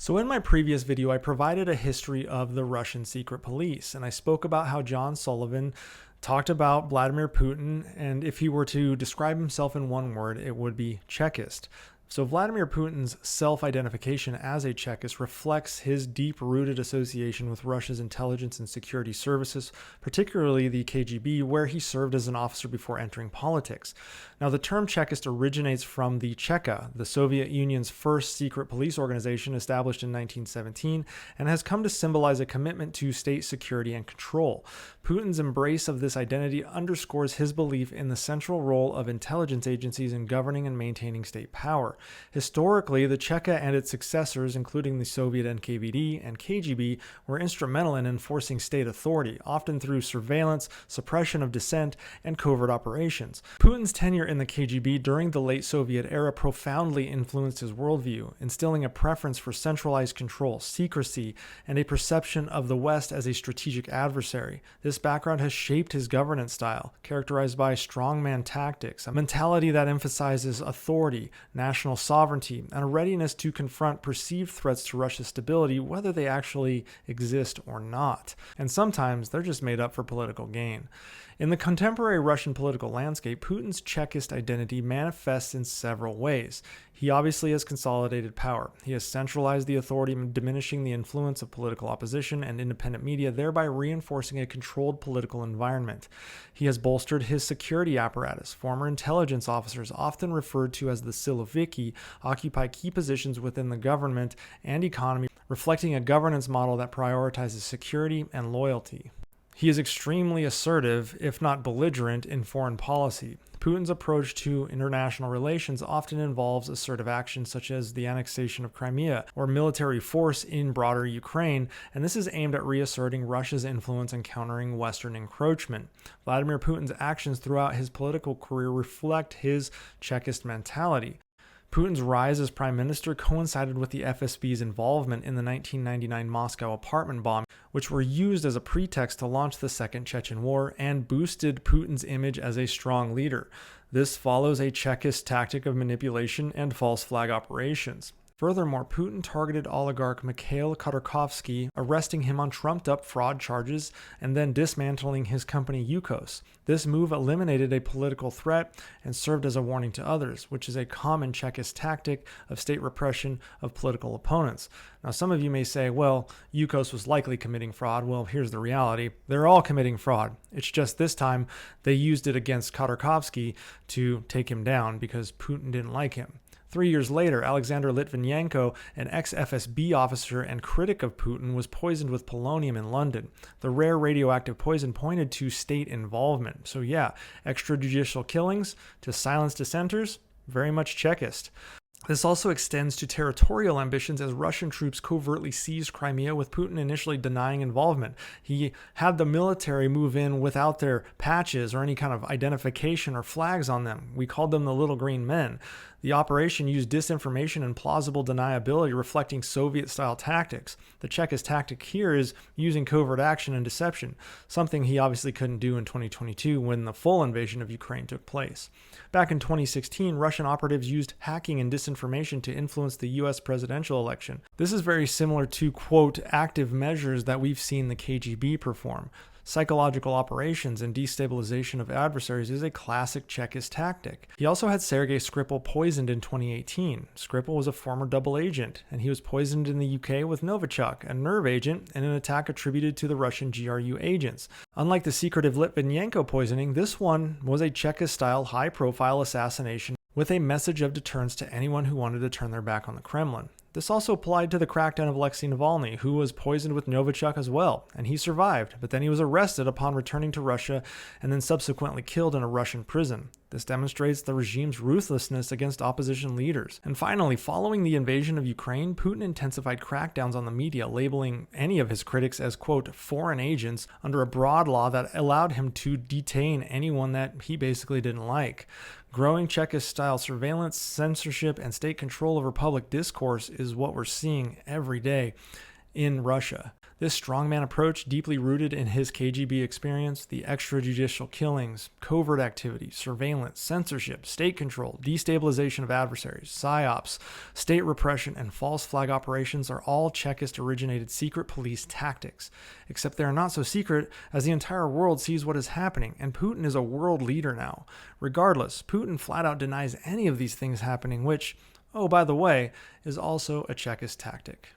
So in my previous video, I provided a history of the Russian secret police, and I spoke about how John Sullivan talked about Vladimir Putin, and if he were to describe himself in one word, it would be Chekist. So Vladimir Putin's self-identification as a Chekist reflects his deep-rooted association with Russia's intelligence and security services, particularly the KGB, where he served as an officer before entering politics. Now, the term Chekist originates from the Cheka, the Soviet Union's first secret police organization established in 1917, and has come to symbolize a commitment to state security and control. Putin's embrace of this identity underscores his belief in the central role of intelligence agencies in governing and maintaining state power. Historically, the Cheka and its successors, including the Soviet NKVD and KGB, were instrumental in enforcing state authority, often through surveillance, suppression of dissent, and covert operations. Putin's tenure in the KGB during the late Soviet era profoundly influenced his worldview, instilling a preference for centralized control, secrecy, and a perception of the West as a strategic adversary. This background has shaped his governance style, characterized by strongman tactics, a mentality that emphasizes authority, national sovereignty, and a readiness to confront perceived threats to Russia's stability, whether they actually exist or not. And sometimes they're just made up for political gain. In the contemporary Russian political landscape, Putin's Chekist identity manifests in several ways. He obviously has consolidated power. He has centralized the authority, diminishing the influence of political opposition and independent media, thereby reinforcing a controlled political environment. He has bolstered his security apparatus. Former intelligence officers, often referred to as the Siloviki, occupy key positions within the government and economy, reflecting a governance model that prioritizes security and loyalty. He is extremely assertive, if not belligerent, in foreign policy. Putin's approach to international relations often involves assertive actions such as the annexation of Crimea or military force in broader Ukraine, and this is aimed at reasserting Russia's influence and countering Western encroachment. Vladimir Putin's actions throughout his political career reflect his Chekist mentality. Putin's rise as prime minister coincided with the FSB's involvement in the 1999 Moscow apartment bomb, which were used as a pretext to launch the Second Chechen War and boosted Putin's image as a strong leader. This follows a Chekist tactic of manipulation and false flag operations. Furthermore, Putin targeted oligarch Mikhail Khodorkovsky, arresting him on trumped-up fraud charges and then dismantling his company Yukos. This move eliminated a political threat and served as a warning to others, which is a common Chekist tactic of state repression of political opponents. Now, some of you may say, well, Yukos was likely committing fraud. Well, here's the reality. They're all committing fraud. It's just this time they used it against Khodorkovsky to take him down because Putin didn't like him. 3 years later, Alexander Litvinenko, an ex-FSB officer and critic of Putin, was poisoned with polonium in London. The rare radioactive poison pointed to state involvement. So yeah, extrajudicial killings to silence dissenters, very much Chekist. This also extends to territorial ambitions as Russian troops covertly seized Crimea, with Putin initially denying involvement. He had the military move in without their patches or any kind of identification or flags on them. We called them the Little Green Men. The operation used disinformation and plausible deniability, reflecting Soviet-style tactics. The Chekist tactic here is using covert action and deception, something he obviously couldn't do in 2022 when the full invasion of Ukraine took place. Back in 2016, Russian operatives used hacking and disinformation to influence the US presidential election. This is very similar to, quote, active measures that we've seen the KGB perform. Psychological operations and destabilization of adversaries is a classic Chekist tactic. He also had Sergei Skripal poisoned in 2018. Skripal was a former double agent, and he was poisoned in the UK with Novichok, a nerve agent, in an attack attributed to the Russian GRU agents. Unlike the secretive Litvinenko poisoning, this one was a Chekist-style high-profile assassination with a message of deterrence to anyone who wanted to turn their back on the Kremlin. This also applied to the crackdown of Alexei Navalny, who was poisoned with Novichok as well, and he survived, but then he was arrested upon returning to Russia and then subsequently killed in a Russian prison. This demonstrates the regime's ruthlessness against opposition leaders. And finally, following the invasion of Ukraine, Putin intensified crackdowns on the media, labeling any of his critics as, quote, foreign agents under a broad law that allowed him to detain anyone that he basically didn't like. Growing Chekist-style surveillance, censorship, and state control over public discourse is what we're seeing every day in Russia. This strongman approach, deeply rooted in his KGB experience, the extrajudicial killings, covert activity, surveillance, censorship, state control, destabilization of adversaries, psyops, state repression, and false flag operations are all Chekist-originated secret police tactics. Except they are not so secret as the entire world sees what is happening, and Putin is a world leader now. Regardless, Putin flat out denies any of these things happening, which, oh, by the way, is also a Chekist tactic.